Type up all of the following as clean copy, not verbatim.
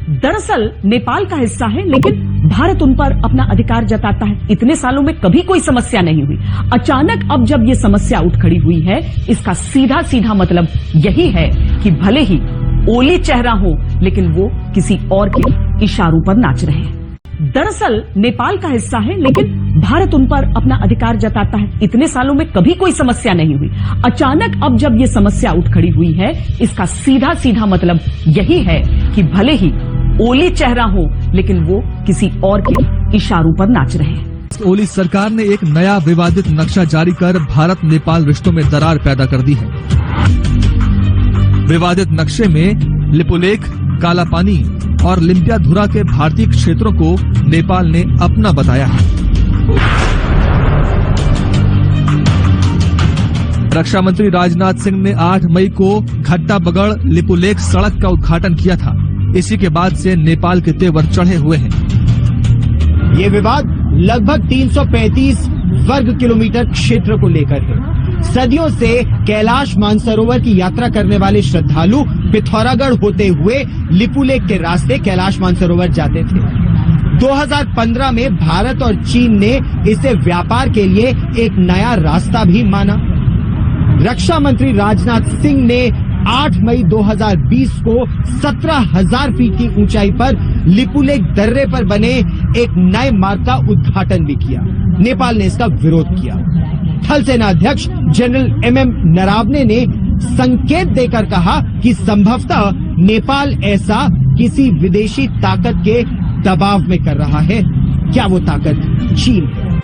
दरअसल नेपाल का हिस्सा है, लेकिन भारत उन पर अपना अधिकार जताता है। इतने सालों में कभी कोई समस्या नहीं हुई। अचानक अब जब ये समस्या उठ खड़ी हुई है, इसका सीधा सीधा मतलब यही है कि भले ही ओली चेहरा हो, लेकिन वो किसी और के इशारों पर नाच रहे हैं। दरअसल नेपाल का हिस्सा है, लेकिन भारत उन पर अपना अधिकार जताता है। इतने सालों में कभी कोई समस्या नहीं हुई। अचानक अब जब ये समस्या उठ खड़ी हुई है, इसका सीधा सीधा मतलब यही है कि भले ही ओली चेहरा हो, लेकिन वो किसी और के इशारों पर नाच रहे हैं। ओली सरकार ने एक नया विवादित नक्शा जारी कर भारत नेपाल रिश्तों में दरार पैदा कर दी है। विवादित नक्शे में लिपुलेख, कालापानी और लिम्पियाधुरा के भारतीय क्षेत्रों को नेपाल ने अपना बताया है। रक्षा मंत्री राजनाथ सिंह ने 8 मई को घट्टा बगड़ लिपुलेख सड़क का उद्घाटन किया था। इसी के बाद से नेपाल के तेवर चढ़े हुए हैं। ये विवाद लगभग 335 वर्ग किलोमीटर क्षेत्र को लेकर है। सदियों से कैलाश मानसरोवर की यात्रा करने वाले श्रद्धालु पिथौरागढ़ होते हुए लिपुलेख के रास्ते कैलाश मानसरोवर जाते थे। 2015 में भारत और चीन ने इसे व्यापार के लिए एक नया रास्ता भी माना। रक्षा मंत्री राजनाथ सिंह ने 8 मई 2020 को 17,000 फीट की ऊंचाई पर लिपुलेख दर्रे पर बने एक नए मार्ग का उद्घाटन भी किया। नेपाल ने इसका विरोध किया। थल सेना अध्यक्ष जनरल एमएम नरावने ने संकेत देकर कहा कि संभवतः नेपाल ऐसा किसी विदेशी ताकत के दबाव में कर रहा है। क्या वो ताकत चीन है?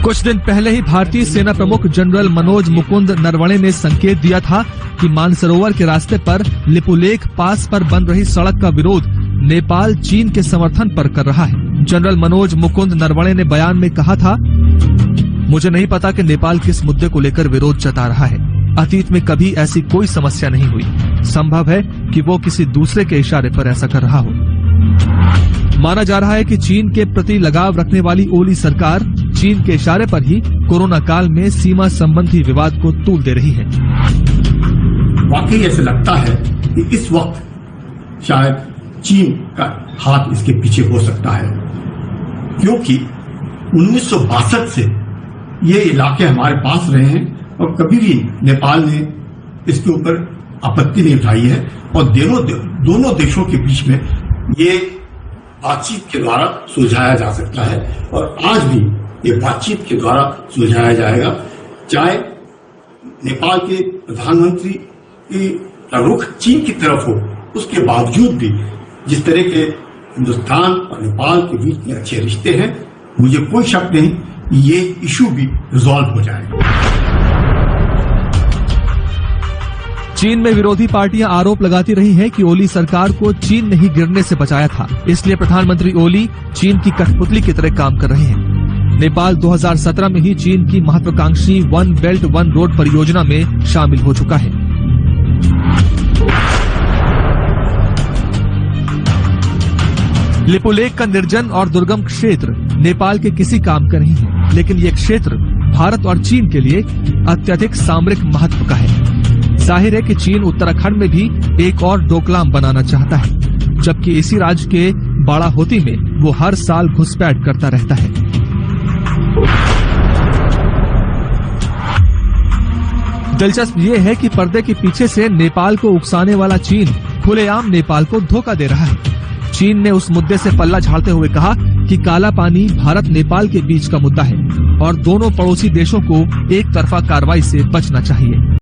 कुछ दिन पहले ही भारतीय सेना प्रमुख जनरल मनोज मुकुंद नरवणे ने संकेत दिया था कि मानसरोवर के रास्ते पर लिपुलेख पास पर बन रही सड़क का विरोध नेपाल चीन के समर्थन पर कर रहा है। जनरल मनोज मुकुंद नरवणे ने बयान में कहा था, मुझे नहीं पता कि नेपाल किस मुद्दे को लेकर विरोध जता रहा है। अतीत में कभी ऐसी कोई समस्या नहीं हुई। संभव है कि वो किसी दूसरे के इशारे पर ऐसा कर रहा हो। माना जा रहा है कि चीन के प्रति लगाव रखने वाली ओली सरकार चीन के इशारे पर ही कोरोना काल में सीमा संबंधी विवाद को तूल दे रही है। वाकई ऐसे लगता है कि इस वक्त शायद चीन का हाथ इसके पीछे हो सकता है, क्योंकि 1962 से ये इलाके हमारे पास रहे हैं और कभी भी नेपाल ने इसके ऊपर आपत्ति नहीं उठाई है और दोनों देशों के बीच में ये बातचीत के द्वारा सुलझाया जा सकता है और आज भी ये बातचीत के द्वारा सुलझाया जाएगा। चाहे नेपाल के प्रधानमंत्री का रुख चीन की तरफ हो, उसके बावजूद भी जिस तरह के हिंदुस्तान और नेपाल के बीच में अच्छे रिश्ते हैं, मुझे कोई शक नहीं ये इशू भी रिजॉल्व हो जाएगा। चीन में विरोधी पार्टियां आरोप लगाती रही हैं कि ओली सरकार को चीन ने ही गिरने से बचाया था, इसलिए प्रधानमंत्री ओली चीन की कठपुतली की तरह काम कर रहे हैं। नेपाल 2017 में ही चीन की महत्वाकांक्षी वन बेल्ट वन रोड परियोजना में शामिल हो चुका है। लिपुलेख का निर्जन और दुर्गम क्षेत्र नेपाल के किसी काम का नहीं है, लेकिन ये क्षेत्र भारत और चीन के लिए अत्यधिक सामरिक महत्व का है। जाहिर है कि चीन उत्तराखंड में भी एक और डोकलाम बनाना चाहता है, जबकि इसी राज्य के बाड़ाहोती में वो हर साल घुसपैठ करता रहता है। दिलचस्प ये है कि पर्दे के पीछे से नेपाल को उकसाने वाला चीन खुलेआम नेपाल को धोखा दे रहा है। चीन ने उस मुद्दे से पल्ला झाड़ते हुए कहा कि काला पानी भारत नेपाल के बीच का मुद्दा है और दोनों पड़ोसी देशों को एक तरफा कार्रवाई से बचना चाहिए।